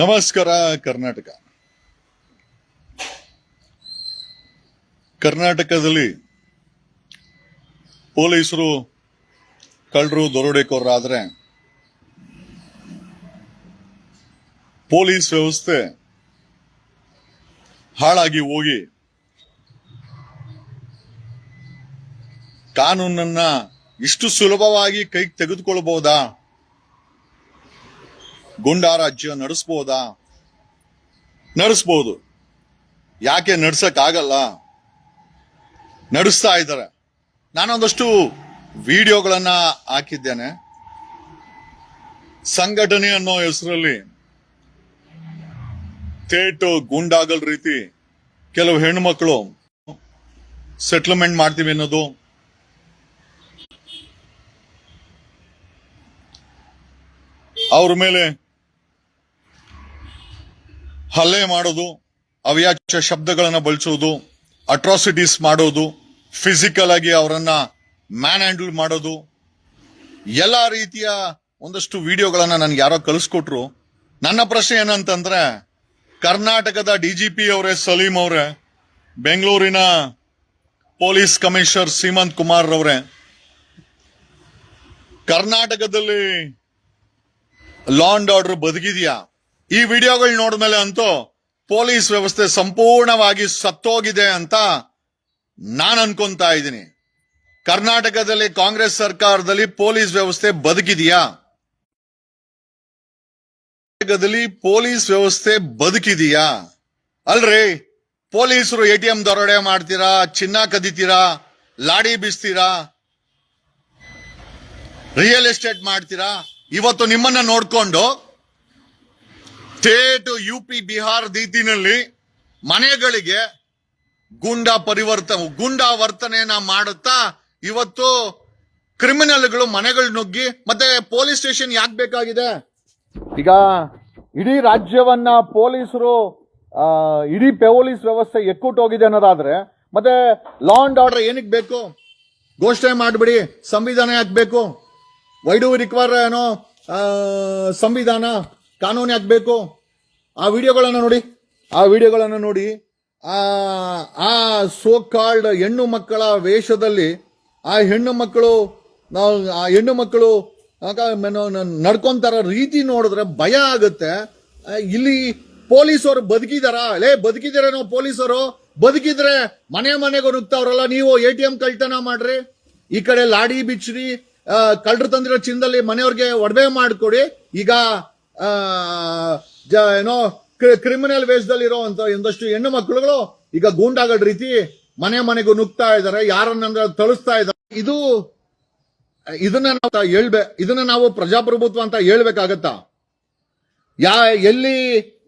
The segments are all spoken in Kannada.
ನಮಸ್ಕಾರ ಕರ್ನಾಟಕದಲ್ಲಿ ಪೊಲೀಸರು ಕಳ್ಳರು ದರೋಡೆಕೋರರಾದ್ರೆ ಪೊಲೀಸ್ ವ್ಯವಸ್ಥೆ ಹಾಳಾಗಿ ಹೋಗಿ ಕಾನೂನನ್ನ ಇಷ್ಟು ಸುಲಭವಾಗಿ ಕೈಗೆ ತೆಗೆದುಕೊಳ್ಳಬಹುದಾ? ಗುಂಡಾ ರಾಜ್ಯ ನಡೆಸಬಹುದು. ಯಾಕೆ ನಡ್ಸಕ್ಕಾಗಲ್ಲ? ನಡೆಸ್ತಾ ಇದ್ದಾರೆ. ನಾನೊಂದಷ್ಟು ವಿಡಿಯೋಗಳನ್ನ ಹಾಕಿದ್ದೇನೆ. ಸಂಘಟನೆ ಅನ್ನೋ ಹೆಸರಲ್ಲಿ ಥೇಟ್ ಗುಂಡಾಗಲ್ ರೀತಿ ಕೆಲವು ಹೆಣ್ಣುಮಕ್ಕಳು ಸೆಟ್ಲ್ಮೆಂಟ್ ಮಾಡ್ತೀವಿ ಅನ್ನೋದು, ಅವ್ರ ಮೇಲೆ ಹಲ್ಲೆ ಮಾಡೋದು, ಅವ್ಯಾಚ್ಯ ಶಬ್ದಗಳನ್ನ ಬಳಸೋದು, ಅಟ್ರಾಸಿಟೀಸ್ ಮಾಡೋದು, ಫಿಸಿಕಲ್ ಆಗಿ ಅವರನ್ನ ಮ್ಯಾನ್ ಹ್ಯಾಂಡಲ್ ಮಾಡೋದು, ಎಲ್ಲಾ ರೀತಿಯ ಒಂದಷ್ಟು ವಿಡಿಯೋಗಳನ್ನ ನನ್ಗೆ ಯಾರೋ ಕಳಿಸ್ಕೊಟ್ರು. ನನ್ನ ಪ್ರಶ್ನೆ ಏನಂತಂದ್ರೆ, ಕರ್ನಾಟಕದ ಡಿಜಿಪಿ ಅವರೇ, ಸಲೀಂ ಅವರೇ, ಬೆಂಗಳೂರಿನ ಪೊಲೀಸ್ ಕಮಿಷನರ್ ಸೀಮಂತ್ ಕುಮಾರ್ ಅವರೇ, ಕರ್ನಾಟಕದಲ್ಲಿ ಲಾ ಅಂಡ್ ಆರ್ಡರ್ ಬದುಕಿದ್ಯಾ? ಈ ವಿಡಿಯೋಗಳು ನೋಡಿದ್ಮೇಲೆ ಅಂತೂ ಪೊಲೀಸ್ ವ್ಯವಸ್ಥೆ ಸಂಪೂರ್ಣವಾಗಿ ಸತ್ತೋಗಿದೆ ಅಂತ ನಾನು ಅನ್ಕೊಂತಾ ಇದ್ದೀನಿ. ಕರ್ನಾಟಕದಲ್ಲಿ ಕಾಂಗ್ರೆಸ್ ಸರ್ಕಾರದಲ್ಲಿ ಪೊಲೀಸ್ ವ್ಯವಸ್ಥೆ ಬದುಕಿದೆಯಾ? ಕರ್ನಾಟಕದಲ್ಲಿ ಪೊಲೀಸ್ ವ್ಯವಸ್ಥೆ ಬದುಕಿದೆಯಾ? ಅಲ್ರಿ, ಪೊಲೀಸರು ATM ದರೋಡೆ ಮಾಡ್ತೀರಾ, ಚಿನ್ನ ಕದಿತೀರಾ, ಲಾಡಿ ಬೀಸ್ತೀರಾ, ರಿಯಲ್ ಎಸ್ಟೇಟ್ ಮಾಡ್ತೀರಾ. ಇವತ್ತು ನಿಮ್ಮನ್ನ ನೋಡ್ಕೊಂಡು ಸ್ಟೇಟ್ UP ಬಿಹಾರ್ ರೀತಿನಲ್ಲಿ ಮನೆಗಳಿಗೆ ಗುಂಡಾ ವರ್ತನೆಯನ್ನ ಮಾಡುತ್ತಾ ಇವತ್ತು ಕ್ರಿಮಿನಲ್ಗಳು ಮನೆಗಳು ನುಗ್ಗಿ, ಮತ್ತೆ ಪೊಲೀಸ್ ಸ್ಟೇಷನ್ ಯಾಕೆ ಬೇಕಾಗಿದೆ? ಈಗ ಇಡೀ ರಾಜ್ಯವನ್ನ ಪೊಲೀಸರು ಇಡೀ ಪೊಲೀಸ್ ವ್ಯವಸ್ಥೆ ಎಕ್ಕುಟ್ಟೋಗಿದೆ ಅನ್ನೋದಾದ್ರೆ ಮತ್ತೆ ಲಾ ಅಂಡ್ ಆರ್ಡರ್ ಏನಕ್ಕೆ ಬೇಕು? ಘೋಷಣೆ ಮಾಡ್ಬಿಡಿ, ಸಂವಿಧಾನ ಯಾಕೆ ಬೇಕು? ವೈ ಡು ರಿಕ್ವೈರ್ ಏನೋ ಸಂವಿಧಾನ, ಕಾನೂನು ಯಾಕೆ ಬೇಕು? ಆ ವಿಡಿಯೋಗಳನ್ನ ನೋಡಿ ಆ ಸೋ ಕಾಲ್ಡ್ ಹೆಣ್ಣು ಮಕ್ಕಳ ವೇಷದಲ್ಲಿ ಆ ಹೆಣ್ಣು ಮಕ್ಕಳು ನಡ್ಕೊಂತಾರ ರೀತಿ ನೋಡಿದ್ರೆ ಭಯ ಆಗುತ್ತೆ. ಇಲ್ಲಿ ಪೊಲೀಸರು ಬದುಕಿದಾರೇನೋ? ಪೊಲೀಸರು ಬದುಕಿದ್ರೆ ಮನೆಗೂ ನುಗ್ತಾವ್ರಲ್ಲ. ನೀವು ATM ಕಳ್ತನ ಮಾಡ್ರಿ, ಈ ಕಡೆ ಲಾಡಿ ಬಿಚ್ಚ್ರಿ, ಕಳ್ಳರು ತಂದಿರೋ ಚಿನ್ನದಲ್ಲಿ ಮನೆಯವ್ರಿಗೆ ಒಡವೆ ಮಾಡಿಕೊಡಿ. ಈಗ ಏನೋ ಕ್ರಿಮಿನಲ್ ವೇಷದಲ್ಲಿರೋ ಅಂತ ಒಂದಷ್ಟು ಹೆಣ್ಣು ಮಕ್ಕಳುಗಳು ಈಗ ಗೂಂಡಾಗಳ ರೀತಿ ಮನೆಗೂ ನುಗ್ತಾ ಇದಾರೆ, ಯಾರನ್ನ ತಳಿಸ್ತಾ ಇದ್ದಾರೆ. ಇದನ್ನ ನಾವು ಪ್ರಜಾಪ್ರಭುತ್ವ ಅಂತ ಹೇಳ್ಬೇಕಾಗತ್ತಾ? ಎಲ್ಲಿ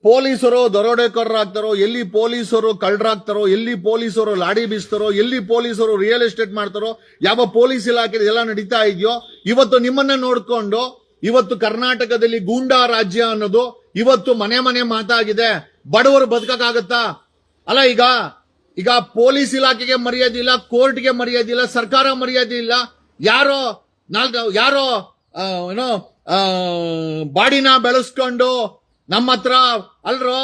ಪೊಲೀಸರು ದರೋಡೆಕೋರರಾಗ್ತಾರೋ, ಎಲ್ಲಿ ಪೊಲೀಸರು ಕಳ್ಳರಾಗ್ತಾರೋ, ಎಲ್ಲಿ ಪೊಲೀಸರು ಲಾಡಿ ಬೀಸ್ತಾರೋ, ಎಲ್ಲಿ ಪೊಲೀಸರು ರಿಯಲ್ ಎಸ್ಟೇಟ್ ಮಾಡ್ತಾರೋ, ಯಾವ ಪೊಲೀಸ್ ಇಲಾಖೆ ಎಲ್ಲ ನಡೀತಾ ಇದೆಯೋ, ಇವತ್ತು ನಿಮ್ಮನ್ನ ನೋಡ್ಕೊಂಡು ಇವತ್ತು ಕರ್ನಾಟಕದಲ್ಲಿ ಗೂಂಡಾ ರಾಜ್ಯ ಅನ್ನೋದು ಇವತ್ತು ಮನೆ ಮಾತಾಗಿದೆ. ಬಡವರು ಬದುಕಕ್ಕಾಗತ್ತಾ? ಅಲ್ಲ, ಈಗ ಪೊಲೀಸ್ ಇಲಾಖೆಗೆ ಮರ್ಯಾದೆ ಇಲ್ಲ, ಕೋರ್ಟ್ಗೆ ಮರ್ಯಾದೆ ಇಲ್ಲ, ಸರ್ಕಾರ ಮರ್ಯಾದೆ ಇಲ್ಲ. ಯಾರೋ ಏನೋ ಬಾಡಿನ ಬೆಳೆಸ್ಕೊಂಡು ನಮ್ಮ ಹತ್ರ ಅಲ್ರೋ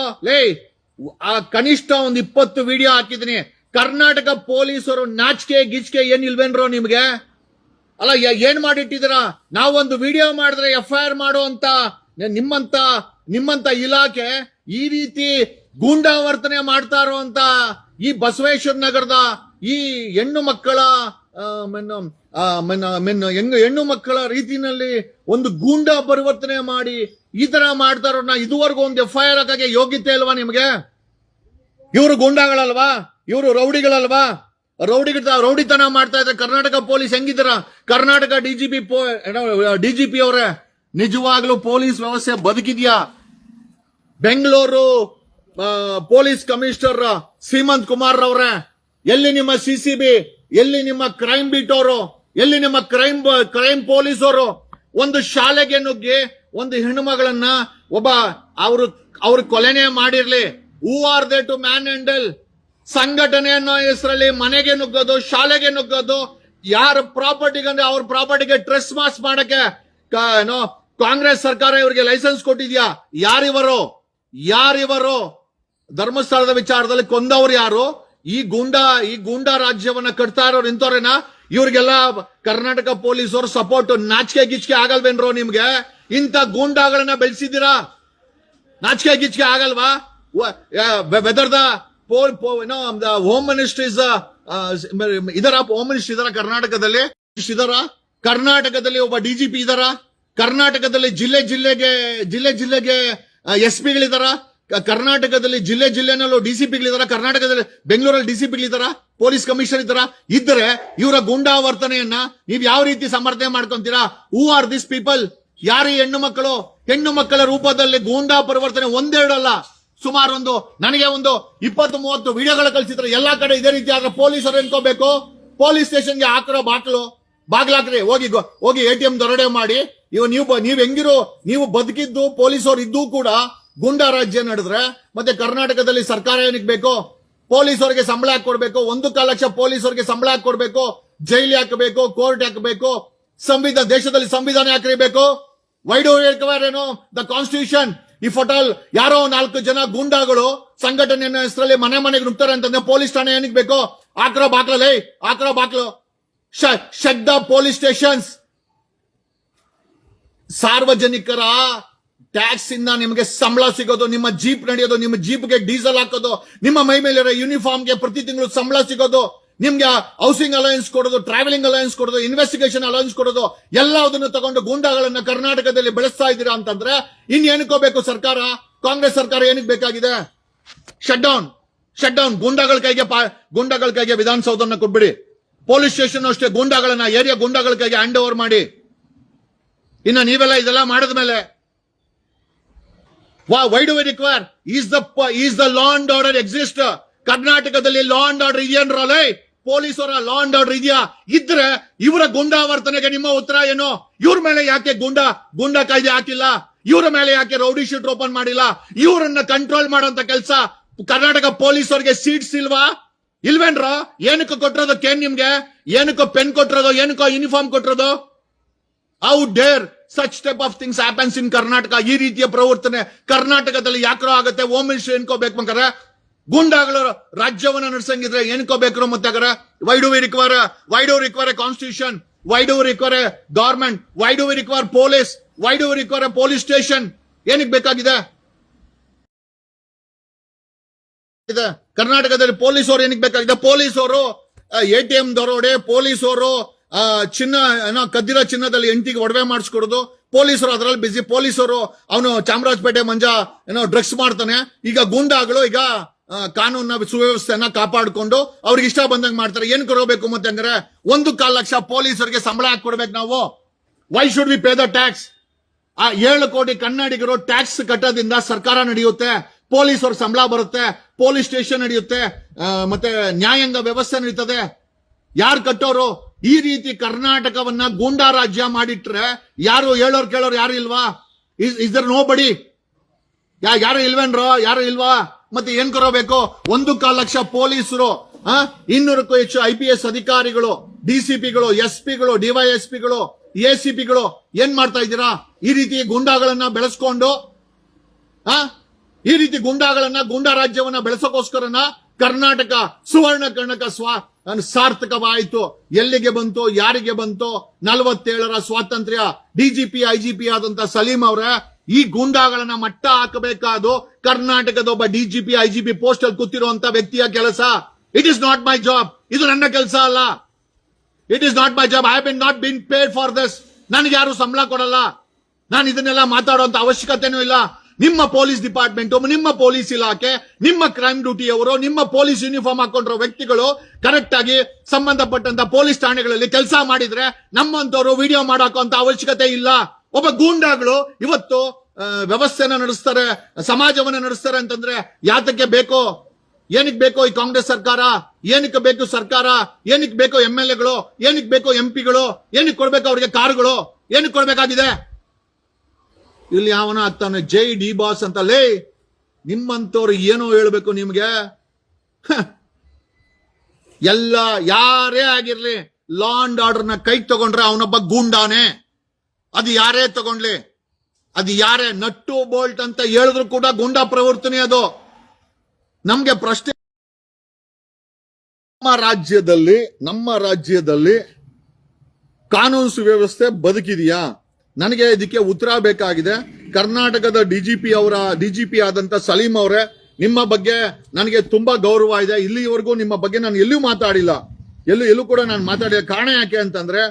ಆ ಕನಿಷ್ಠ ಒಂದು 20 ವಿಡಿಯೋ ಹಾಕಿದೀನಿ. ಕರ್ನಾಟಕ ಪೊಲೀಸರು ನಾಚಿಕೆ ಗಿಚ್ಕೆ ಏನ್ ಇಲ್ವೇನ್ರೋ ನಿಮ್ಗೆ? ಅಲ್ಲ, ಏನ್ ಮಾಡಿಟ್ಟಿದ್ದೀರಾ? ನಾವೊಂದು ವಿಡಿಯೋ ಮಾಡಿದ್ರೆ FIR ಮಾಡೋ ಅಂತ ನಿಮ್ಮಂತ ಇಲಾಖೆ ಈ ರೀತಿ ಗೂಂಡಾವರ್ತನೆ ಮಾಡ್ತಾ ಇರುವಂತ ಈ ಬಸವೇಶ್ವರ ನಗರದ ಈ ಹೆಣ್ಣು ಮಕ್ಕಳ ರೀತಿನಲ್ಲಿ ಒಂದು ಗೂಂಡಾ ಪರಿವರ್ತನೆ ಮಾಡಿ ಈ ತರ ಮಾಡ್ತಾರೋನ್ನ ಇದುವರೆಗೂ ಒಂದು FIR ಹಾಕಕ್ಕೆ ಯೋಗ್ಯತೆ ಇಲ್ವಾ ನಿಮ್ಗೆ? ಇವರು ಗೂಂಡಾಗಳಲ್ವಾ? ಇವರು ರೌಡಿಗಳಲ್ವಾ? ರೌಡಿತನ ಮಾಡ್ತಾ ಇದ್ರೆ ಕರ್ನಾಟಕ ಪೊಲೀಸ್ ಹೆಂಗಿದ್ದೀರಾ? ಕರ್ನಾಟಕ ಡಿಜಿಪಿ ಅವರೇ, ನಿಜವಾಗ್ಲೂ ಪೊಲೀಸ್ ವ್ಯವಸ್ಥೆ ಬದುಕಿದ್ಯಾ? ಬೆಂಗಳೂರು ಪೊಲೀಸ್ ಕಮಿಷನರ್ ಸೀಮಂತ್ ಕುಮಾರ್ ಅವರೇ, ಎಲ್ಲಿ ನಿಮ್ಮ CCB, ಎಲ್ಲಿ ನಿಮ್ಮ ಕ್ರೈಮ್ ಬೀಟ್ ಅವರು, ಎಲ್ಲಿ ನಿಮ್ಮ ಕ್ರೈಮ್ ಪೊಲೀಸ್ ಅವರು? ಒಂದು ಶಾಲೆಗೆ ನುಗ್ಗಿ ಒಂದು ಹೆಣ್ಣು ಮಗಳನ್ನ ಅವ್ರು ಕೊಲೆನೇ ಮಾಡಿರ್ಲಿ, who are they to manhandle? ಸಂಘಟನೆ ಅನ್ನೋ ಹೆಸರಲ್ಲಿ ಮನೆಗೆ ನುಗ್ಗೋದು, ಶಾಲೆಗೆ ನುಗ್ಗೋದು, ಯಾರ ಪ್ರಾಪರ್ಟಿಗಂದ್ರೆ ಅವ್ರ ಪ್ರಾಪರ್ಟಿಗೆ ಟ್ರೆಸ್ ಮಾಸ್ ಮಾಡಕ್ಕೆ ಕಾಂಗ್ರೆಸ್ ಸರ್ಕಾರ ಇವರಿಗೆ ಲೈಸೆನ್ಸ್ ಕೊಟ್ಟಿದ್ಯಾ? ಯಾರಿವರು? ಯಾರಿವರು? ಧರ್ಮಸ್ಥಳದ ವಿಚಾರದಲ್ಲಿ ಕೊಂದವರು ಯಾರು? ಈ ಗೂಂಡಾ ರಾಜ್ಯವನ್ನ ಕಟ್ತಾ ಇರೋರು ಇಂಥವ್ರೇನಾ? ಇವ್ರಿಗೆಲ್ಲ ಕರ್ನಾಟಕ ಪೊಲೀಸರು ಸಪೋರ್ಟ್. ನಾಚಿಕೆ ಗಿಚ್ಕೆ ಆಗಲ್ವೇನ್ರೋ ನಿಮ್ಗೆ? ಇಂಥ ಗೂಂಡಾಗಳನ್ನ ಬೆಳೆಸಿದ್ದೀರಾ, ನಾಚಿಕೆ ಗಿಚ್ಕೆ ಆಗಲ್ವಾ? Whether the home minister is ಇದರ ಹೋಮ್ ಮಿನಿಸ್ಟರ್ ಇದರ ಕರ್ನಾಟಕದಲ್ಲಿ ಒಬ್ಬ ಡಿಜಿಪಿ ಇದರ, ಕರ್ನಾಟಕದಲ್ಲಿ ಜಿಲ್ಲೆಗೆ SP ಗಳಿದಾರ, ಕರ್ನಾಟಕದಲ್ಲಿ ಜಿಲ್ಲೆನಲ್ಲೂ DCPಗಳಿದಾರ, ಕರ್ನಾಟಕದಲ್ಲಿ ಬೆಂಗಳೂರಲ್ಲಿ DCPಗಳಿದಾರ, ಪೊಲೀಸ್ ಕಮಿಷನರ್ ಇದ್ದಾರ. ಇದ್ರೆ ಇವರ ಗೂಂಡಾವರ್ತನೆಯನ್ನ ನೀವು ಯಾವ ರೀತಿ ಸಮರ್ಥನೆ ಮಾಡ್ಕೊಂತೀರಾ? Who are this people? ಯಾರು ಹೆಣ್ಣು ಮಕ್ಕಳ ರೂಪದಲ್ಲಿ ಗೂಂಡಾ ಪರಿವರ್ತನೆ ಒಂದೆರಡಲ್ಲ, ಸುಮಾರು ನನಗೆ 20-30 ವಿಡಿಯೋಗಳು ಕಳಿಸಿದ್ರೆ ಎಲ್ಲಾ ಕಡೆ ಇದೇ ರೀತಿ ಆದ್ರೆ ಪೊಲೀಸರು ಎನ್ಕೋಬೇಕು. ಪೊಲೀಸ್ ಸ್ಟೇಷನ್ಗೆ ಹಾಕಿರೋ ಬಾಗ್ಲಾಕ್ರಿ, ಹೋಗಿ ATM ದರೋಡೆ ಮಾಡಿ. ನೀವು ಹೆಂಗಿರೋ, ನೀವು ಬದುಕಿದ್ದು ಪೊಲೀಸರು ಇದ್ದೂ ಕೂಡ ಗೂಂಡಾ ರಾಜ್ಯ ನಡೆದ್ರೆ ಮತ್ತೆ ಕರ್ನಾಟಕದಲ್ಲಿ ಸರ್ಕಾರ ಏನಕ್ಕೆ ಬೇಕು? ಪೊಲೀಸರಿಗೆ ಸಂಬಳ ಹಾಕಿ ಕೊಡ್ಬೇಕು, 1.25 ಲಕ್ಷ ಪೊಲೀಸರಿಗೆ ಸಂಬಳ ಹಾಕಿ ಕೊಡ್ಬೇಕು, ಜೈಲಿ ಹಾಕಬೇಕು, ಕೋರ್ಟ್ ಹಾಕಬೇಕು, ದೇಶದಲ್ಲಿ ಸಂವಿಧಾನ ಹಾಕಿರಬೇಕು. ವೈ ಡು ಏನು ದ ಕಾನ್ಸ್ಟಿಟ್ಯೂಷನ್? ಈ ಫೋಟೋಲ್ ಯಾರೋ 4 ಜನ ಗೂಂಡಾಗಳು ಸಂಘಟನೆಯ ಹೆಸರಲ್ಲಿ ಮನೆಗೆ ನುಗ್ತಾರೆ ಅಂತಂದ್ರೆ ಪೊಲೀಸ್ ಠಾಣೆ ಏನಕ್ಕೆ ಬೇಕು? ಹಾಕಿರೋ ಬಾಕ್ಲು ಶಟ್ ದ ಪೊಲೀಸ್ ಸ್ಟೇಷನ್ಸ್. ಸಾರ್ವಜನಿಕರ ಟ್ಯಾಕ್ಸ್ ಇಂದ ನಿಮಗೆ ಸಂಬಳ ಸಿಗೋದು, ನಿಮ್ಮ ಜೀಪ್ ನಡೆಯೋದು, ನಿಮ್ಮ ಜೀಪ್ಗೆ ಡೀಸೆಲ್ ಹಾಕೋದು, ನಿಮ್ಮ ಮೈ ಮೇಲೆ ಯೂನಿಫಾರ್ಮ್ಗೆ ಪ್ರತಿ ತಿಂಗಳು ಸಂಬಳ ಸಿಗೋದು, ನಿಮ್ಗೆ ಹೌಸಿಂಗ್ ಅಲಯನ್ಸ್ ಕೊಡೋದು, ಟ್ರಾವೆಲಿಂಗ್ ಅಲಯನ್ಸ್ ಕೊಡೋದು, ಇನ್ವೆಸ್ಟಿಗೇಷನ್ ಅಲಯನ್ಸ್ ಕೊಡೋದು, ಎಲ್ಲದನ್ನು ತಗೊಂಡು ಗೂಂಡಾಗಳನ್ನ ಕರ್ನಾಟಕದಲ್ಲಿ ಬೆಳೆಸ್ತಾ ಇದ್ದೀರಾ ಅಂತಂದ್ರೆ ಇನ್ನೇನಕ್ಕೋಬೇಕು ಸರ್ಕಾರ? ಕಾಂಗ್ರೆಸ್ ಸರ್ಕಾರ ಏನಕ್ಕೆ ಬೇಕಾಗಿದೆ? Shut down. ಗೂಂಡಾಗಳ ಕೈಗೆ ವಿಧಾನಸೌಧನ ಕೊಟ್ಬಿಡಿ. ಪೊಲೀಸ್ ಸ್ಟೇಷನ್ ಅಷ್ಟೇ ಗೂಂಡಾಗಳನ್ನ, ಏರಿಯಾ ಗೂಂಡಾಗಳ ಕೈಗೆ ಹ್ಯಾಂಡ್ ಓವರ್ ಮಾಡಿ. ಇನ್ನು ನೀವೆಲ್ಲ ಇದೆಲ್ಲ ಮಾಡಿದ ಮೇಲೆ Y do we require? Is the law and order exist? ಕರ್ನಾಟಕದಲ್ಲಿ ಲಾ ಅಂಡ್ ಆರ್ಡರ್ ಇದೆಯನ್ರಲ್ಲ, ಪೊಲೀಸರ ಲಾ ಅಂಡ್ ಆರ್ಡರ್ ಇದೆಯಾ? ಇದ್ರೆ ಇವರ ಗೂಂಡಾವರ್ತನೆಗೆ ನಿಮ್ಮ ಉತ್ತರ ಏನು? ಇವ್ರ ಮೇಲೆ ಯಾಕೆ ಗೂಂಡಾ ಕಾಯ್ದೆ ಹಾಕಿಲ್ಲ? ಇವರ ಮೇಲೆ ಯಾಕೆ ರೌಡಿ ಶೀಟ್ ಓಪನ್ ಮಾಡಿಲ್ಲ? ಇವರನ್ನ ಕಂಟ್ರೋಲ್ ಮಾಡೋಂತ ಕೆಲಸ ಕರ್ನಾಟಕ ಪೊಲೀಸರಿಗೆ ಸೀಟ್ಸ್ ಇಲ್ವೇನ್ರೋ? ಏನಕ್ಕೆ ಕೊಟ್ಟಿರೋದು ಕೇನ್ ನಿಮ್ಗೆ? ಏನಕ್ಕೋ ಪೆನ್ ಕೊಟ್ಟಿರೋದು? ಏನಕ್ಕೋ ಯೂನಿಫಾರ್ಮ್ ಕೊಟ್ಟಿರೋದು? How dare such type of things happens in Karnataka? ಈ ರೀತಿಯ ಪ್ರವರ್ತನೆ ಕರ್ನಾಟಕದಲ್ಲಿ ಯಾಕ್ರೋ ಆಗುತ್ತೆ? Home minister ಏನ್ಕೋಬೇಕು? ಗೂಂಡಾಗಳು ರಾಜ್ಯವನ್ನ ನಡೆಸಂಗಿದ್ರೆ ಏನ್ಕೋಬೇಕು? ಮತ್ತೆ Y do we require A constitution? Why do we require A government? Why do we require police? Y do we require A police station? ಏನಕ್ಕೆ ಬೇಕಾಗಿದೆ ಕರ್ನಾಟಕದಲ್ಲಿ ಪೊಲೀಸರು? ಏನಕ್ಕೆ ಬೇಕಾಗಿದೆ? ಪೊಲೀಸರು ATM ದರೋಡೆ, ಪೊಲೀಸರು ಕದ್ದಿರೋ ಚಿನ್ನದಲ್ಲಿ ಹೆಂಡತಿಗೆ ಒಡವೆ ಮಾಡಿಸ್ಕೊಡೋದು, ಪೊಲೀಸರು ಅದರಲ್ಲಿ ಬಿಸಿ. ಪೊಲೀಸರು ಅವನು ಚಾಮರಾಜಪೇಟೆ ಮಂಜ ಡ್ರಗ್ಸ್ ಮಾಡ್ತಾನೆ. ಈಗ ಗೂಂಡಾಗಳು ಕಾನೂನ ಸುವ್ಯವಸ್ಥೆಯನ್ನ ಕಾಪಾಡಿಕೊಂಡು ಅವ್ರಿಗೆ ಇಷ್ಟ ಬಂದಂಗೆ ಮಾಡ್ತಾರೆ. ಏನ್ ಕೊಡಬೇಕು? ಮತ್ತೆ ಹಂಗಾರೆ 1.25 ಲಕ್ಷ ಪೊಲೀಸರಿಗೆ ಸಂಬಳ ಹಾಕಿ ಕೊಡ್ಬೇಕು ನಾವು. Why should we pay the tax? 7 ಕೋಟಿ ಕನ್ನಡಿಗರು ಟ್ಯಾಕ್ಸ್ ಕಟ್ಟೋದ್ರಿಂದ ಸರ್ಕಾರ ನಡೆಯುತ್ತೆ, ಪೊಲೀಸರು ಸಂಬಳ ಬರುತ್ತೆ, ಪೊಲೀಸ್ ಸ್ಟೇಷನ್ ನಡೆಯುತ್ತೆ, ಮತ್ತೆ ನ್ಯಾಯಾಂಗ ವ್ಯವಸ್ಥೆ ನಡೀತದೆ. ಯಾರು ಕಟ್ಟೋರು? ಈ ರೀತಿ ಕರ್ನಾಟಕವನ್ನ ಗೂಂಡಾ ರಾಜ್ಯ ಮಾಡಿಟ್ರೆ ಯಾರು ಹೇಳೋರು ಕೇಳೋರು ಯಾರು ಇಲ್ವಾ? ಇಸ್ ದರ್ ನೋ ಬಡಿ? ಯಾರು ಇಲ್ವೇನ್ರೋ? ಯಾರು ಇಲ್ವಾ? ಮತ್ತೆ ಏನ್ ಕೊರಬೇಕು? 1.25 ಲಕ್ಷ ಪೊಲೀಸರು, 200ಕ್ಕೂ ಹೆಚ್ಚು IPS ಅಧಿಕಾರಿಗಳು, DCPಗಳು, SPಗಳು, DYSPಗಳು, ACPಗಳು ಏನ್ ಮಾಡ್ತಾ ಇದ್ದೀರಾ? ಈ ರೀತಿ ಗೂಂಡಾಗಳನ್ನ ಬೆಳೆಸ್ಕೊಂಡು ಗೂಂಡಾ ರಾಜ್ಯವನ್ನ ಬೆಳೆಸೋಕೋಸ್ಕರನ ಕರ್ನಾಟಕ ಸುವರ್ಣ ಕರ್ನಾಟಕ ಸಾರ್ಥಕವಾಯಿತು. ಎಲ್ಲಿಗೆ ಬಂತು? ಯಾರಿಗೆ ಬಂತು? 47ರ ಸ್ವಾತಂತ್ರ್ಯ. DGP IGP ಆದಂತ ಸಲೀಂ ಅವರ ಈ ಗೂಂಡಾಗಳನ್ನ ಮಟ್ಟ ಹಾಕಬೇಕಾದು ಕರ್ನಾಟಕದ ಒಬ್ಬ DGP IGP ಪೋಸ್ಟ್ ಅಲ್ಲಿ ಕೂತಿರುವಂತ ವ್ಯಕ್ತಿಯ ಕೆಲಸ. It is not my job. ಇದು ನನ್ನ ಕೆಲಸ ಅಲ್ಲ. It is not my job. I have not been paid for this. ನನಗೆ ಯಾರು ಸಂಬಳ ಕೊಡಲ್ಲ. ನಾನು ಇದನ್ನೆಲ್ಲ ಮಾತಾಡುವಂತ ಅವಶ್ಯಕತೆನೂ ಇಲ್ಲ. ನಿಮ್ಮ ಪೊಲೀಸ್ ಡಿಪಾರ್ಟ್ಮೆಂಟ್, ನಿಮ್ಮ ಪೊಲೀಸ್ ಇಲಾಖೆ, ನಿಮ್ಮ ಕ್ರೈಮ್ ಡ್ಯೂಟಿಯವರು, ನಿಮ್ಮ ಪೊಲೀಸ್ ಯೂನಿಫಾರ್ಮ್ ಹಾಕೊಂಡಿರೋ ವ್ಯಕ್ತಿಗಳು ಕರೆಕ್ಟ್ ಆಗಿ ಸಂಬಂಧಪಟ್ಟಂತ ಪೊಲೀಸ್ ಠಾಣೆಗಳಲ್ಲಿ ಕೆಲಸ ಮಾಡಿದ್ರೆ ನಮ್ಮಂತವರು ವಿಡಿಯೋ ಮಾಡಾಕುವಂತ ಅವಶ್ಯಕತೆ ಇಲ್ಲ. ಒಬ್ಬ ಗೂಂಡಾಗಳು ಇವತ್ತು ವ್ಯವಸ್ಥೆನ ನಡೆಸ್ತಾರೆ, ಸಮಾಜವನ್ನ ನಡೆಸ್ತಾರೆ ಅಂತಂದ್ರೆ ಯಾತಕ್ಕೆ ಬೇಕು? ಏನಕ್ಕೆ ಬೇಕು ಈ ಕಾಂಗ್ರೆಸ್ ಸರ್ಕಾರ? ಏನಕ್ಕೆ ಬೇಕು ಸರ್ಕಾರ? ಏನಕ್ಕೆ ಬೇಕು MLAಗಳು? ಏನಕ್ಕೆ ಬೇಕು MPಗಳು? ಏನಕ್ಕೆ ಕೊಡ್ಬೇಕು ಅವ್ರಿಗೆ ಕಾರುಗಳು? ಏನಕ್ಕೆ ಕೊಡ್ಬೇಕಾಗಿದೆ? ಇಲ್ಲಿ ಯಾವನ ಆಗ್ತಾನೆ ಜೈ ಡಿ ಬಾಸ್ ಅಂತ. ಲೇ, ನಿಮ್ಮಂತವ್ರು ಏನೋ ಹೇಳ್ಬೇಕು ನಿಮ್ಗೆ. ಎಲ್ಲ ಯಾರೇ ಆಗಿರ್ಲಿ, ಲಾ ಅಂಡ್ ಆರ್ಡರ್ ನ ಕೈಗೆ ತಗೊಂಡ್ರೆ ಅವನೊಬ್ಬ ಗೂಂಡಾನೆ. ಅದು ಯಾರೇ ತಗೊಂಡ್ಲಿ, ಅದು ಯಾರೇ ನಟ್ಟು ಬೋಲ್ಟ್ ಅಂತ ಹೇಳಿದ್ರು ಕೂಡ ಗೂಂಡಾ ಪ್ರವರ್ತನೆ ಅದು. ನಮ್ಗೆ ಪ್ರಶ್ನೆ, ನಮ್ಮ ರಾಜ್ಯದಲ್ಲಿ ಕಾನೂನು ಸುವ್ಯವಸ್ಥೆ ಬದುಕಿದೆಯಾ? ನನಗೆ ಇದಕ್ಕೆ ಉತ್ತರ ಬೇಕಾಗಿದೆ. ಕರ್ನಾಟಕದ ಡಿಜಿಪಿ ಆದಂತ ಸಲೀಂ ಅವರೇ, ನಿಮ್ಮ ಬಗ್ಗೆ ನನಗೆ ತುಂಬಾ ಗೌರವ ಇದೆ. ಇಲ್ಲಿವರೆಗೂ ನಿಮ್ಮ ಬಗ್ಗೆ ನಾನು ಎಲ್ಲೂ ಮಾತಾಡಿಲ್ಲ, ಎಲ್ಲೂ ಕೂಡ ನಾನು ಮಾತಾಡಿದ ಕಾರಣ ಯಾಕೆ ಅಂತಂದ್ರೆ,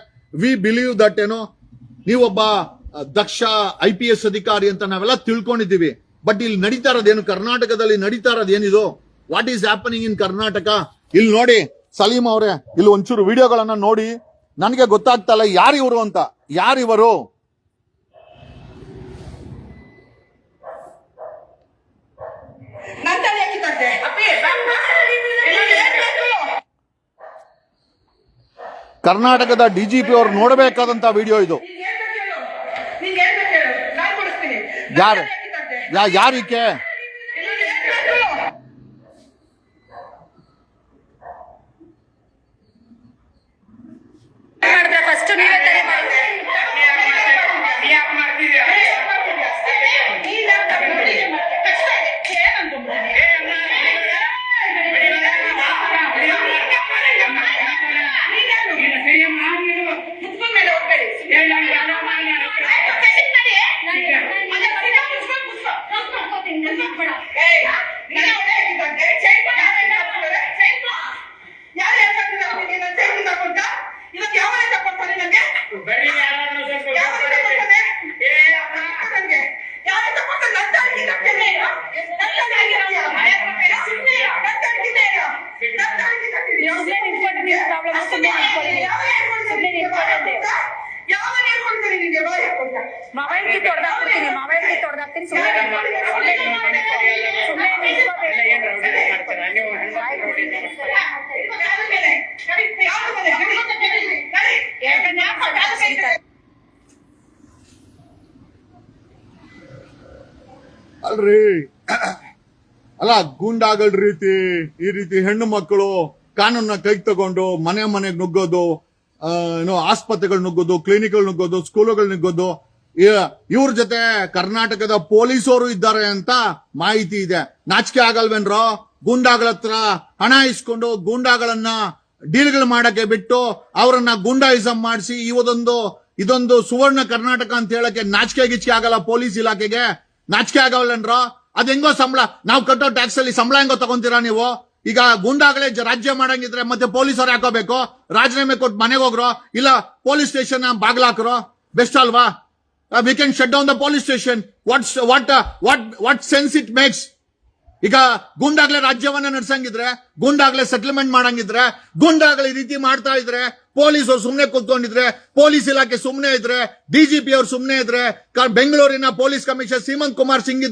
ವಿ ಬಿಲೀವ್ ದಟ್ ಏನೋ ನೀವೊಬ್ಬ ದಕ್ಷ IPS ಅಧಿಕಾರಿ ಅಂತ ನಾವೆಲ್ಲ ತಿಳ್ಕೊಂಡಿದ್ದೀವಿ. ಬಟ್ ಇಲ್ಲಿ ನಡೀತಾ ಇರೋದೇನು, ಕರ್ನಾಟಕದಲ್ಲಿ ನಡೀತಾ ಇರೋದೇನಿದು? What is happening in Karnataka? ಇಲ್ಲಿ ನೋಡಿ ಸಲೀಂ ಅವರೇ, ಇಲ್ಲಿ ಒಂಚೂರು ವಿಡಿಯೋಗಳನ್ನ ನೋಡಿ, ನನಗೆ ಗೊತ್ತಾಗ್ತಲ್ಲ ಯಾರಿವರು ಅಂತ. ಯಾರಿವರು? ಕರ್ನಾಟಕದ DGP ಅವರು ನೋಡಬೇಕಾದಂತ ವಿಡಿಯೋ ಇದು. ಯಾರಿಕೆ? ಅಲ್ರಿ, ಅಲ್ಲ ಗೂಂಡಾಗಳ ಈ ರೀತಿ ಹೆಣ್ಣು ಮಕ್ಕಳು ಕಾನೂನ ಕೈಗೆ ತಗೊಂಡು ಮನೆಗೆ ನುಗ್ಗೋದು, ಆಸ್ಪತ್ರೆಗಳು ನುಗ್ಗೋದು, ಕ್ಲಿನಿಕ್ಗಳು ನುಗ್ಗೋದು, ಸ್ಕೂಲುಗಳು ನುಗ್ಗೋದು, ಇವ್ರ ಜೊತೆ ಕರ್ನಾಟಕದ ಪೊಲೀಸರು ಇದ್ದಾರೆ ಅಂತ ಮಾಹಿತಿ ಇದೆ. ನಾಚಿಕೆ ಆಗಲ್ವೇನ್ರೋ? ಗೂಂಡಾಗಳ ಹತ್ರ ಹಣ ಇಸ್ಕೊಂಡು ಗೂಂಡಾಗಳನ್ನ ಡೀಲ್ಗಳು ಮಾಡಕ್ಕೆ ಬಿಟ್ಟು ಅವರನ್ನ ಗೂಂಡಾಯಿಸಂ ಮಾಡಿಸಿ ಇದೊಂದು ಸುವರ್ಣ ಕರ್ನಾಟಕ ಅಂತ ಹೇಳಕ್ಕೆ ನಾಚಿಕೆ ಗಿಚ್ಕೆ ಆಗಲ್ಲ ಪೊಲೀಸ್ ಇಲಾಖೆಗೆ? ನಾಚಿಕೆ ಆಗಲ್ವೇನ್ರೋ? ಅದ್ ಹೆಂಗೋ ಸಂಬಳ, ನಾವು ಕಟ್ಟೋ ಟ್ಯಾಕ್ಸ್ ಅಲ್ಲಿ ಸಂಬಳ ಹೆಂಗೋ ತಗೊಂತೀರಾ ನೀವು? ಈಗ ಗೂಂಡಾಗಳೇ ರಾಜ್ಯ ಮಾಡಂಗಿದ್ರೆ ಮತ್ತೆ ಪೊಲೀಸರು ಹಾಕೋಬೇಕು? ರಾಜೀನಾಮೆ ಕೊಟ್ಟು ಮನೆಗೆ ಹೋಗ್ರೋ, ಇಲ್ಲ ಪೊಲೀಸ್ ಸ್ಟೇಷನ್ ಬಾಗ್ಲಾಕ್ರೋ, ಬೆಸ್ಟ್ ಅಲ್ವಾ? We can shut down the police station. What sense it makes? ಈಗ ಗೂಂಡಾಗ್ಲೇ ರಾಜ್ಯವನ್ನ ನಡೆಸಂಗಿದ್ರೆ, ಗೂಂಡಾಗ್ಲೇ ಸೆಟಲ್ಮೆಂಟ್ ಮಾಡಂಗಿದ್ರೆ, ಗೂಂಡಾಗಳ ಈ ರೀತಿ ಮಾಡ್ತಾ ಇದ್ರೆ, ಪೊಲೀಸರು ಸುಮ್ನೆ ಕೂತ್ಕೊಂಡಿದ್ರೆ, ಪೊಲೀಸ್ ಇಲಾಖೆ ಸುಮ್ನೆ ಇದ್ರೆ, DGP ಅವ್ರು ಸುಮ್ನೆ ಇದ್ರೆ, ಬೆಂಗಳೂರಿನ ಪೊಲೀಸ್ ಕಮಿಷನರ್ ಸೀಮಂತ್ ಕುಮಾರ್ ಸಿಂಗ್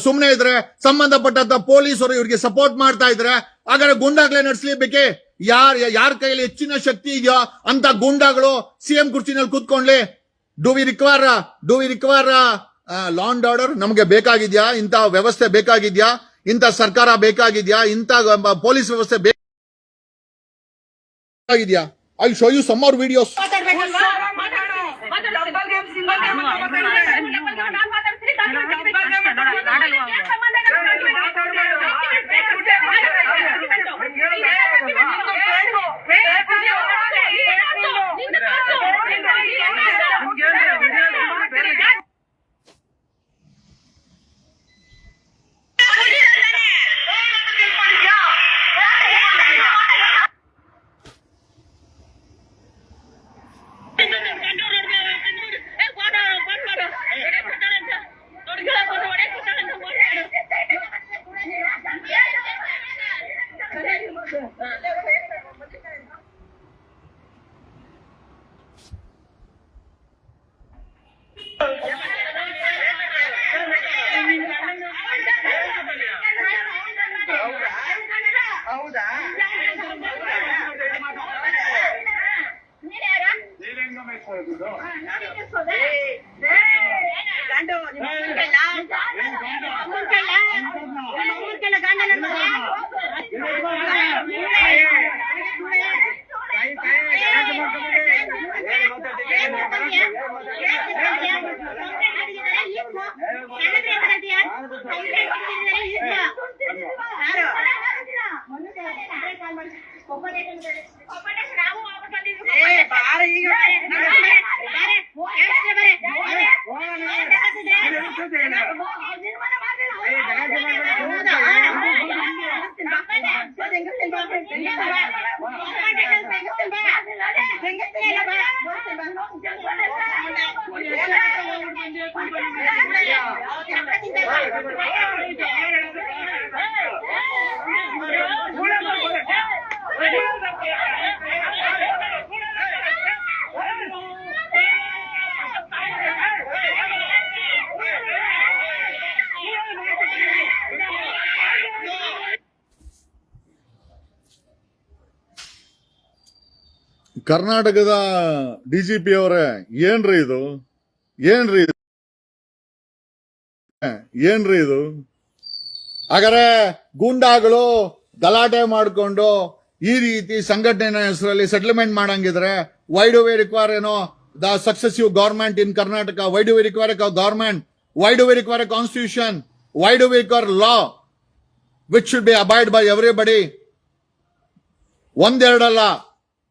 ಸುಮ್ನೆ ಇದ್ರೆ, ಸಂಬಂಧಪಟ್ಟಂತ ಪೊಲೀಸರು ಇವ್ರಿಗೆ ಸಪೋರ್ಟ್ ಮಾಡ್ತಾ ಇದ್ರೆ, ಹಾಗಾದ್ರೆ ಗೂಂಡಾಗ್ಲೇ ನಡೆಸಲೇಬೇಕೆ? ಯಾರ ಕೈಯಲ್ಲಿ ಹೆಚ್ಚಿನ ಶಕ್ತಿ ಇದೆಯೋ ಅಂತ ಗೂಂಡಾಗಳು CM ಕುರ್ಚಿನಲ್ಲಿ ಕೂತ್ಕೊಂಡ್ಲಿ. Do we require law and order? ನಮಗೆ ಬೇಕಾಗಿದ್ಯಾ? ಇಂಥ ವ್ಯವಸ್ಥೆ ಬೇಕಾಗಿದ್ಯಾ? ಇಂಥ ಸರ್ಕಾರ ಬೇಕಾಗಿದ್ಯಾ? ಇಂಥ ಪೊಲೀಸ್ ವ್ಯವಸ್ಥೆ ಬೇಕಾಗಿದ್ಯಾ? I show you some more videos. ಕರ್ನಾಟಕದ ಡಿಜಿಪಿ ಅವರೇ, ಏನ್ರಿ ಇದು? ಏನ್ರಿ ಇದು? ಏನ್ರಿ ಇದು? ಹಾಗಾದ್ರೆ ಗೂಂಡಾಗಳು ಗಲಾಟೆ ಮಾಡಿಕೊಂಡು ಈ ರೀತಿ ಸಂಘಟನೆ ಹೆಸರಲ್ಲಿ ಸೆಟಲ್ಮೆಂಟ್ ಮಾಡಂಗಿದ್ರೆ why do we require the successive government in Karnataka? Why do we require a government? Why do we require a constitution? Why do we require law which should be abide by everybody? ಒಂದೆರಡಲ್ಲ,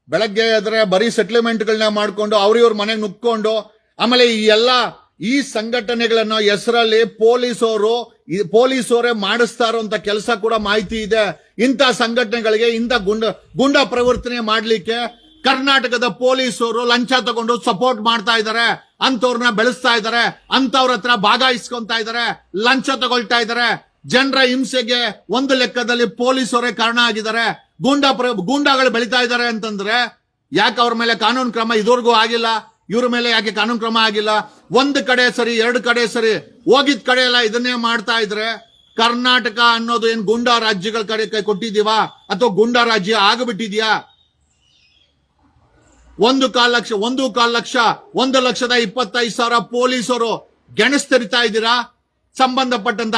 ಬೆಳಗ್ಗೆ ಎದ್ರೆ ಬರೀ ಸೆಟಲ್ಮೆಂಟ್ಗಳನ್ನ ಮಾಡ್ಕೊಂಡು ಅವ್ರಿವ್ರ ಮನೆಗೆ ನುಕ್ಕೊಂಡು, ಆಮೇಲೆ ಈ ಸಂಘಟನೆಗಳನ್ನ ಹೆಸರಲ್ಲಿ ಪೊಲೀಸರೇ ಮಾಡಿಸ್ತಾರೋ ಅಂತ ಕೆಲಸ ಕೂಡ ಮಾಹಿತಿ ಇದೆ. ಇಂಥ ಸಂಘಟನೆಗಳಿಗೆ ಇಂಥ ಗುಂಡಾ ಪ್ರವರ್ತನೆ ಮಾಡ್ಲಿಕ್ಕೆ ಕರ್ನಾಟಕದ ಪೊಲೀಸರು ಲಂಚ ತಗೊಂಡು ಸಪೋರ್ಟ್ ಮಾಡ್ತಾ ಇದ್ದಾರೆ, ಅಂತವ್ರನ್ನ ಬೆಳೆಸ್ತಾ ಇದ್ದಾರೆ, ಅಂತವ್ರ ಹತ್ರ ಭಾಗ ಇಸ್ಕೊಂತಾ ಇದ್ದಾರೆ, ಲಂಚ ತಗೊಳ್ತಾ ಇದ್ದಾರೆ. ಜನರ ಹಿಂಸೆಗೆ ಒಂದು ಲೆಕ್ಕದಲ್ಲಿ ಪೊಲೀಸರೇ ಕಾರಣ ಆಗಿದ್ದಾರೆ. ಗೂಂಡಾಗಳು ಬೆಳೀತಾ ಇದ್ದಾರೆ ಅಂತಂದ್ರೆ ಯಾಕೆ ಅವ್ರ ಮೇಲೆ ಕಾನೂನು ಕ್ರಮ ಇದುವರೆಗೂ ಆಗಿಲ್ಲ? ಇವ್ರ ಮೇಲೆ ಯಾಕೆ ಕಾನೂನು ಕ್ರಮ ಆಗಿಲ್ಲ? ಒಂದು ಕಡೆ ಸರಿ, ಎರಡು ಕಡೆ ಸರಿ, ಹೋಗಿದ್ ಕಡೆ ಎಲ್ಲ ಇದನ್ನೇ ಮಾಡ್ತಾ ಇದ್ರೆ ಕರ್ನಾಟಕ ಅನ್ನೋದು ಏನ್ ಗೂಂಡಾ ರಾಜ್ಯಗಳ ಕಡೆ ಕೈ ಕೊಟ್ಟಿದೀವಾ ಅಥವಾ ಗೂಂಡಾ ರಾಜ್ಯ ಆಗಿಬಿಟ್ಟಿದ್ಯಾ? 1.25 ಲಕ್ಷ 1,25,000 ಪೊಲೀಸರು ಗೆಣಸ್ತರಿತಾ ಇದ್ದೀರಾ. ಸಂಬಂಧಪಟ್ಟಂತ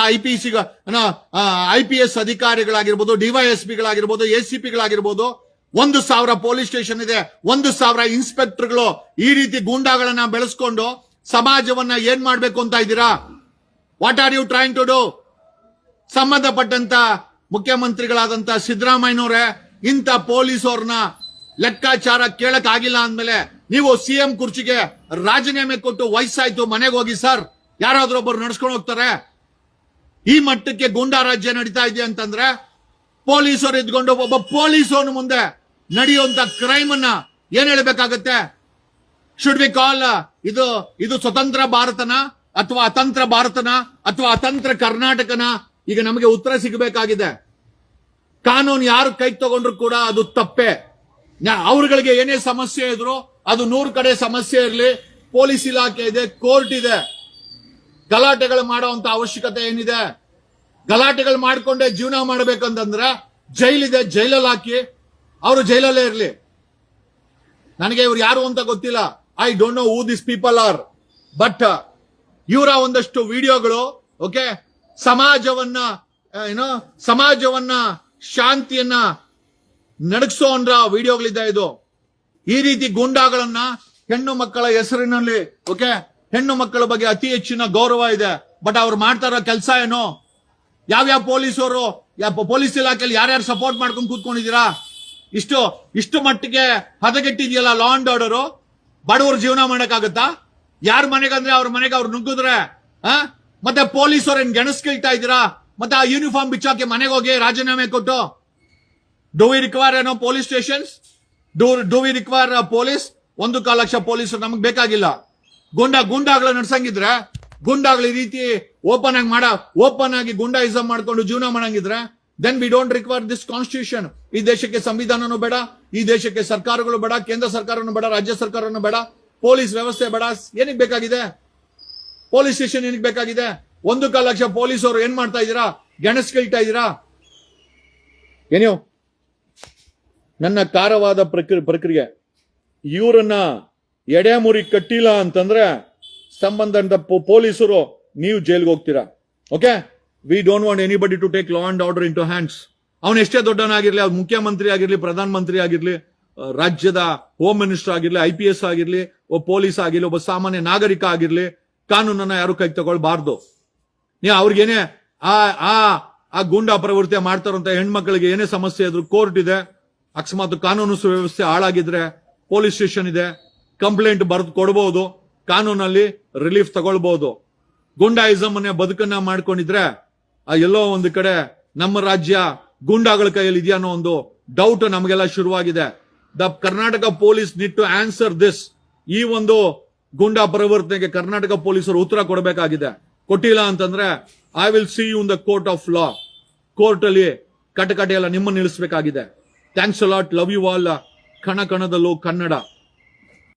IPS ಅಧಿಕಾರಿಗಳಾಗಿರ್ಬೋದು, ಡಿವೈಎಸ್ಪಿಗಳಾಗಿರ್ಬೋದು, ACPಗಳಾಗಿರ್ಬೋದು, 1,000 ಪೊಲೀಸ್ ಸ್ಟೇಷನ್ ಇದೆ, 1,000 ಇನ್ಸ್ಪೆಕ್ಟರ್ಗಳು ಈ ರೀತಿ ಗೂಂಡಾಗಳನ್ನ ಬೆಳೆಸ್ಕೊಂಡು ಸಮಾಜವನ್ನ ಏನ್ ಮಾಡ್ಬೇಕು ಅಂತ ಇದ್ದೀರಾ? What are you trying to do? ಸಂಬಂಧಪಟ್ಟಂತ ಮುಖ್ಯಮಂತ್ರಿಗಳಾದಂತ ಸಿದ್ದರಾಮಯ್ಯನವರೇ, ಇಂಥ ಪೊಲೀಸವ್ರನ್ನ ಲೆಕ್ಕಾಚಾರ ಕೇಳಕ್ ಆಗಿಲ್ಲ ಅಂದ್ಮೇಲೆ ನೀವು CM ಕುರ್ಚಿಗೆ ರಾಜೀನಾಮೆ ಕೊಟ್ಟು ವಯಸ್ಸಾಯ್ತು, ಮನೆಗೆ ಹೋಗಿ ಸರ್, ಯಾರಾದ್ರೊಬ್ಬರು ನಡ್ಸ್ಕೊಂಡು ಹೋಗ್ತಾರೆ. ಈ ಮಟ್ಟಕ್ಕೆ ಗೂಂಡಾ ರಾಜ್ಯ ನಡೀತಾ ಇದೆ ಅಂತಂದ್ರೆ ಪೊಲೀಸರು ಇದ್ಕೊಂಡು ಒಬ್ಬ ಪೊಲೀಸವನು ಮುಂದೆ ನಡೆಯುವಂತ ಕ್ರೈಮ್ ಅನ್ನ ಏನ್ ಹೇಳ್ಬೇಕಾಗತ್ತೆ? ಶುಡ್ ವಿ ಕಾಲ್ ಇದು ಸ್ವತಂತ್ರ ಭಾರತನ ಅಥವಾ ಅತಂತ್ರ ಭಾರತನ ಅಥವಾ ಅತಂತ್ರ ಕರ್ನಾಟಕನ? ಈಗ ನಮಗೆ ಉತ್ತರ ಸಿಗಬೇಕಾಗಿದೆ. ಕಾನೂನು ಯಾರು ಕೈ ತಗೊಂಡ್ರು ಕೂಡ ಅದು ತಪ್ಪೆ. ಅವ್ರಗಳಿಗೆ ಏನೇ ಸಮಸ್ಯೆ ಇದ್ರು ಅದು 100 ಕಡೆ ಸಮಸ್ಯೆ ಇರಲಿ, ಪೊಲೀಸ್ ಇಲಾಖೆ ಇದೆ, ಕೋರ್ಟ್ ಇದೆ. ಗಲಾಟೆಗಳು ಮಾಡುವಂತ ಅವಶ್ಯಕತೆ ಏನಿದೆ? ಗಲಾಟೆಗಳು ಮಾಡ್ಕೊಂಡೆ ಜೀವನ ಮಾಡ್ಬೇಕಂತಂದ್ರೆ ಜೈಲಿದೆ, ಜೈಲಲ್ಲಿ ಹಾಕಿ ಅವರು ಜೈಲಲ್ಲೇ ಇರ್ಲಿ. ನನಗೆ ಇವ್ರು ಯಾರು ಅಂತ ಗೊತ್ತಿಲ್ಲ. I don't know who this people are, but ಇವರ ಒಂದಷ್ಟು ವಿಡಿಯೋಗಳು ಓಕೆ ಸಮಾಜವನ್ನ ಶಾಂತಿಯನ್ನ ನಡಗಿಸೋನ್ರ ವಿಡಿಯೋಗಳಿದೆ. ಇದು ಈ ರೀತಿ ಗೂಂಡಾಗಳನ್ನ ಹೆಣ್ಣು ಮಕ್ಕಳ ಹೆಸರಿನಲ್ಲಿ ಓಕೆ, ಹೆಣ್ಣು ಮಕ್ಕಳ ಬಗ್ಗೆ ಅತಿ ಹೆಚ್ಚಿನ ಗೌರವ ಇದೆ, ಬಟ್ ಅವ್ರು ಮಾಡ್ತಾ ಇರೋ ಕೆಲಸ ಏನು? ಯಾವ್ಯಾವ ಪೊಲೀಸರು, ಪೊಲೀಸ್ ಇಲಾಖೆಯಲ್ಲಿ ಯಾರ್ಯಾರು ಸಪೋರ್ಟ್ ಮಾಡ್ಕೊಂಡು ಕೂತ್ಕೊಂಡಿದ್ದೀರಾ? ಇಷ್ಟು ಮಟ್ಟಿಗೆ ಹದಗೆಟ್ಟಿದೆಯಲ್ಲ ಲಾ ಅಂಡ್ ಆರ್ಡರ್. ಬಡವರು ಜೀವನ ಮಾಡಕ್ಕಾಗತ್ತಾ? ಯಾರ ಮನೆಗಂದ್ರೆ ಅವ್ರ ಮನೆಗೆ ಅವ್ರು ನುಗ್ಗಿದ್ರೆ ಮತ್ತೆ ಪೊಲೀಸರು ಏನ್ ಗೆಣಸ್ಕಿಳ್ತಾ ಇದ್ದೀರಾ? ಮತ್ತೆ ಆ ಯೂನಿಫಾರ್ಮ್ ಬಿಚ್ಚಾಕಿ ಮನೆಗೆ ಹೋಗಿ ರಾಜೀನಾಮೆ ಕೊಟ್ಟು do we require police stations? Do we require police? 1.25 lakh ಪೊಲೀಸರು ನಮಗ್ ಬೇಕಾಗಿಲ್ಲ. ಗೂಂಡಾಗಳು ನಡ್ಸಂಗಿದ್ರೆ, ಗೂಂಡಾಗಳು ಈ ರೀತಿ ಓಪನ್ ಆಗಿ ಗೂಂಡಾಯಿಸಂ ಮಾಡ್ಕೊಂಡು ಜೀವನ ಮಾಡಂಗಿದ್ರೆ then we don't require this constitution. ಈ ದೇಶಕ್ಕೆ ಸಂವಿಧಾನನೂ ಬೇಡ, ಈ ದೇಶಕ್ಕೆ ಸರ್ಕಾರಗಳು ಬೇಡ, ಕೇಂದ್ರ ಸರ್ಕಾರನೂ ಬೇಡ, ರಾಜ್ಯ ಸರ್ಕಾರನೂ ಬೇಡ, ಪೊಲೀಸ್ ವ್ಯವಸ್ಥೆ ಬೇಡ. ಏನಕ್ಕೆ ಬೇಕಾಗಿದೆ ಪೊಲೀಸ್ ಸ್ಟೇಷನ್? ಏನಕ್ಕೆ ಬೇಕಾಗಿದೆ? 1.25 ಲಕ್ಷ ಪೊಲೀಸರು ಏನ್ ಮಾಡ್ತಾ ಇದ್ದೀರಾ? ಗೆಣಸ್ಕಿಳ್ತಾ ಇದ್ದೀರಾ? ಏನೋ ನನ್ನ ಕಾರವಾದ ಪ್ರಕ್ರಿಯೆ. ಇವರನ್ನ ಎಡೆಮುರಿ ಕಟ್ಟಿಲ್ಲ ಅಂತಂದ್ರೆ ಸಂಬಂಧ ಪೊಲೀಸರು ನೀವು ಜೈಲ್ಗೆ ಹೋಗ್ತೀರಾ. Okay, we don't want anybody to take law and order into hands. ಅವನು ಎಷ್ಟೇ ದೊಡ್ಡವನಾಗಿರ್ಲಿ, ಅವ್ರು ಮುಖ್ಯಮಂತ್ರಿ ಆಗಿರ್ಲಿ, ಪ್ರಧಾನ ಮಂತ್ರಿ ಆಗಿರ್ಲಿ, ರಾಜ್ಯದ ಹೋಮ್ ಮಿನಿಸ್ಟರ್ ಆಗಿರ್ಲಿ, IPS ಆಗಿರ್ಲಿ, ಒಬ್ಬ ಪೊಲೀಸ್ ಆಗಿರ್ಲಿ, ಒಬ್ಬ ಸಾಮಾನ್ಯ ನಾಗರಿಕ ಆಗಿರ್ಲಿ, ಕಾನೂನನ್ನ ಯಾರು ಕೈ ತಗೊಳ್ಬಾರ್ದು. ನೀವು ಅವ್ರಿಗೇನೆ ಆ ಗೂಂಡಾ ಪ್ರವೃತ್ತಿ ಮಾಡ್ತಾರಂತ ಹೆಣ್ಮಕ್ಳಿಗೆ ಏನೇ ಸಮಸ್ಯೆ ಇದ್ರು ಕೋರ್ಟ್ ಇದೆ. ಅಕಸ್ಮಾತ್ ಕಾನೂನು ಸುವ್ಯವಸ್ಥೆ ಹಾಳಾಗಿದ್ರೆ ಪೊಲೀಸ್ ಸ್ಟೇಷನ್ ಇದೆ, ಕಂಪ್ಲೇಂಟ್ ಬರೆದು ಕೊಡಬಹುದು, ಕಾನೂನಲ್ಲಿ ರಿಲೀಫ್ ತಗೊಳ್ಬಹುದು. ಗುಂಡಾಯಿಸಮ್ ಅನ್ನೋ ಬದುಕನ್ನ ಮಾಡ್ಕೊಂಡಿದ್ರೆ ಎಲ್ಲೋ ಒಂದು ಕಡೆ ನಮ್ಮ ರಾಜ್ಯ ಗೂಂಡಾಗಳ ಕೈಯಲ್ಲಿ ಇದೆಯಾ ಅನ್ನೋ ಒಂದು ಡೌಟ್ ನಮಗೆಲ್ಲ ಶುರುವಾಗಿದೆ. The Karnataka police need to answer this. ಈ ಒಂದು ಗೂಂಡಾ ಪರಿವರ್ತನೆಗೆ ಕರ್ನಾಟಕ ಪೊಲೀಸರು ಉತ್ತರ ಕೊಡಬೇಕಾಗಿದೆ. ಕೊಟ್ಟಿಲ್ಲ ಅಂತಂದ್ರೆ I will see you in the court of law. Court ಅಲ್ಲಿ ಕಟಕಟೆ ಎಲ್ಲ ನಿಮ್ಮನ್ನು ನಿಲ್ಲಿಸಬೇಕಾಗಿದೆ. Thanks a lot. Love you all. ಕಣ ಕಣದಲ್ಲೂ ಕನ್ನಡ.